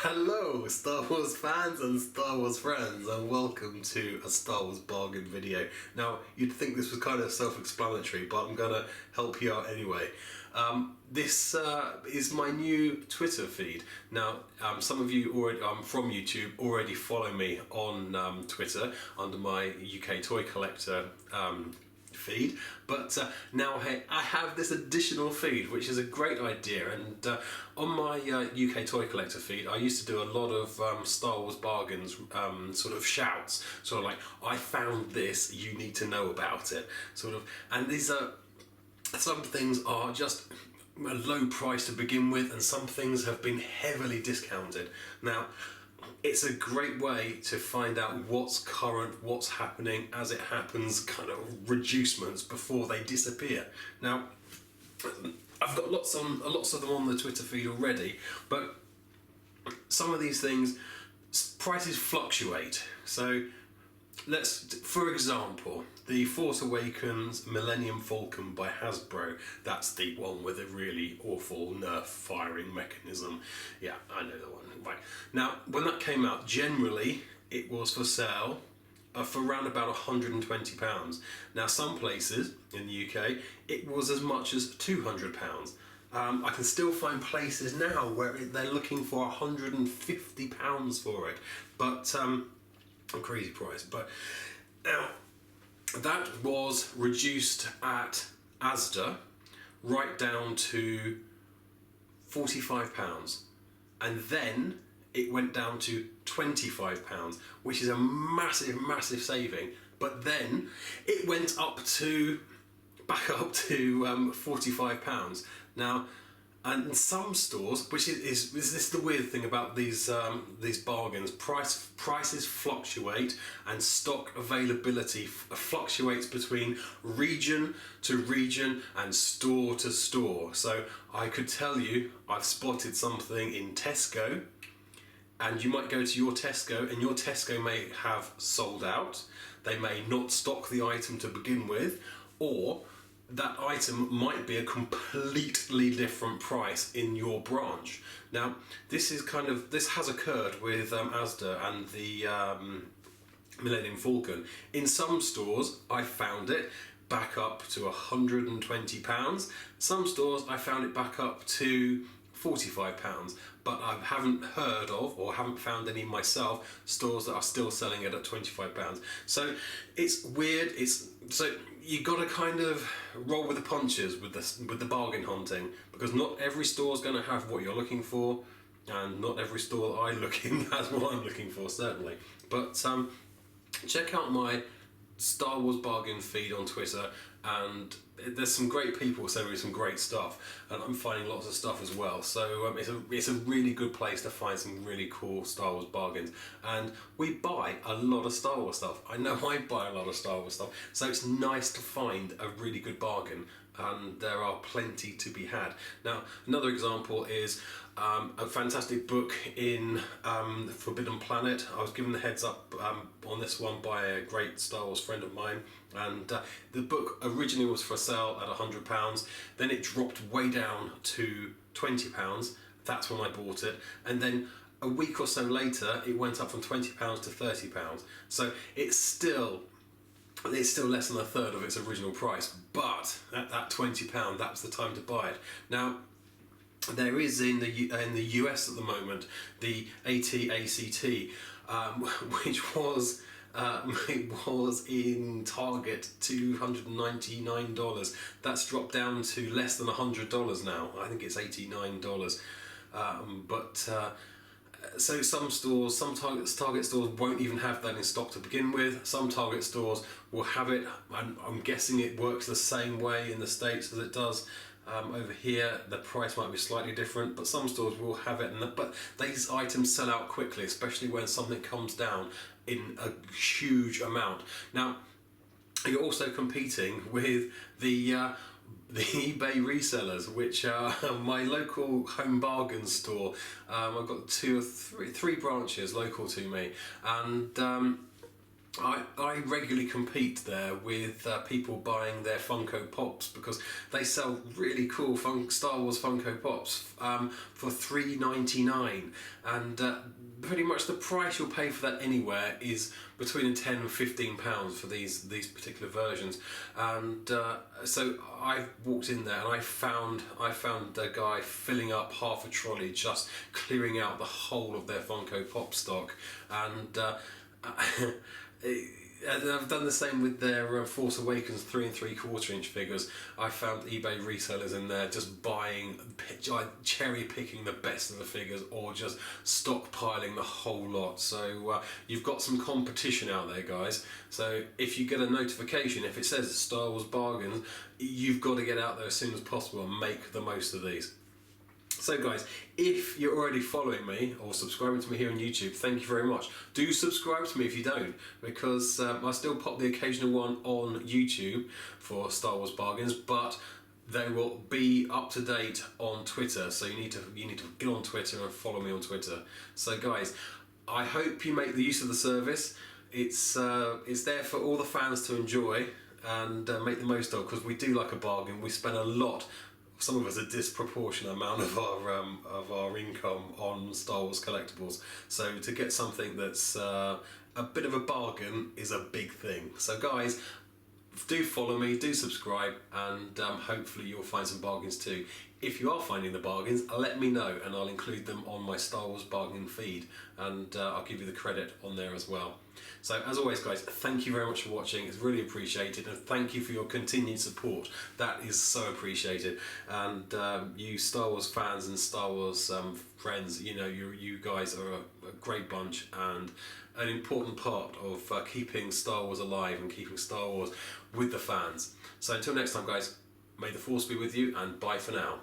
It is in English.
Hello, Star Wars fans and Star Wars friends, and welcome to a Star Wars bargain video. Now, you'd think this was kind of self-explanatory, but I'm gonna help you out anyway. This is my new Twitter feed. Now, some of you already from YouTube already follow me on Twitter under my UK Toy Collector feed, but now I have this additional feed, which is a great idea. And on my UK Toy Collector feed, I used to do a lot of Star Wars bargains, sort of shouts, sort of like, I found this, you need to know about it, sort of. And these are, some things are just a low price to begin with, and some things have been heavily discounted. Now, it's a great way to find out what's current, what's happening as it happens, kind of reducements before they disappear. Now, I've got lots of them on the Twitter feed already, but some of these things, prices fluctuate. So for example, the Force Awakens Millennium Falcon by Hasbro, that's the one with a really awful Nerf firing mechanism. Yeah, I know the one. Right. Now, when that came out, generally it was for sale for around about £120. Now, some places in the UK, it was as much as £200. I can still find places now where they're looking for £150 for it, but a crazy price. But now, that was reduced at Asda right down to £45, and then it went down to £25, which is a massive saving. But then it went back up to £45. Now, and in some stores, which is this the weird thing about these bargains, prices fluctuate, and stock availability fluctuates between region to region and store to store. So I could tell you I've spotted something in Tesco, and you might go to your Tesco, and your Tesco may have sold out, they may not stock the item to begin with, or that item might be a completely different price in your branch. Now, this has occurred with Asda and the Millennium Falcon. In some stores, I found it back up to £120. Some stores, I found it back up to £45, but I haven't heard of, or haven't found any myself, stores that are still selling it at £25. So it's weird. So you got to kind of roll with the punches with the bargain hunting, because not every store is going to have what you're looking for, and not every store that I look in has what I'm looking for, certainly. But check out my Star Wars bargain feed on Twitter, and there's some great people selling some great stuff, and I'm finding lots of stuff as well. So it's a really good place to find some really cool Star Wars bargains, and we buy a lot of Star Wars stuff. I know I buy a lot of Star Wars stuff, so it's nice to find a really good bargain, and there are plenty to be had. Now, another example is a fantastic book in Forbidden Planet. I was given the heads up on this one by a great Star Wars friend of mine, and the book originally was for sale at £100, then it dropped way down to £20. That's when I bought it, and then a week or so later it went up from £20 to £30. So it's still less than a third of its original price, but at that £20, that's the time to buy it. Now, there is in the US at the moment the AT-ACT, which was it was in Target $299. That's dropped down to less than $100 now. I think it's $89. So some stores, some Target stores won't even have that in stock to begin with. Some Target stores will have it. I'm guessing it works the same way in the States as it does over here. The price might be slightly different, but some stores will have it. But these items sell out quickly, especially when something comes down in a huge amount. Now, you're also competing with the eBay resellers, which are my local home bargain store. I've got three branches local to me, and I regularly compete there with people buying their Funko Pops because they sell really cool Star Wars Funko Pops for $3.99, and pretty much the price you'll pay for that anywhere is between £10 and £15 for these particular versions. And so I walked in there and I found a guy filling up half a trolley, just clearing out the whole of their Funko Pop stock, and and I've done the same with their Force Awakens 3 3/4 inch figures. I found eBay resellers in there just buying, cherry picking the best of the figures, or just stockpiling the whole lot. So you've got some competition out there, guys. So if you get a notification, if it says Star Wars Bargains, you've got to get out there as soon as possible and make the most of these. So guys, if you're already following me or subscribing to me here on YouTube, thank you very much. Do subscribe to me if you don't, because I still pop the occasional one on YouTube for Star Wars Bargains, but they will be up to date on Twitter. So you need to get on Twitter and follow me on Twitter. So guys, I hope you make the use of the service. It's there for all the fans to enjoy and make the most of, because we do like a bargain. We spend a lot. Some of us a disproportionate amount of our income on Star Wars collectibles. So to get something that's a bit of a bargain is a big thing. So guys, do follow me, do subscribe, and hopefully you'll find some bargains too. If you are finding the bargains, let me know and I'll include them on my Star Wars bargain feed, and I'll give you the credit on there as well. So as always guys, thank you very much for watching, it's really appreciated, and thank you for your continued support. That is so appreciated, and you Star Wars fans and Star Wars friends, you know, you guys are a great bunch and an important part of keeping Star Wars alive and keeping Star Wars with the fans. So until next time guys, may the Force be with you, and bye for now.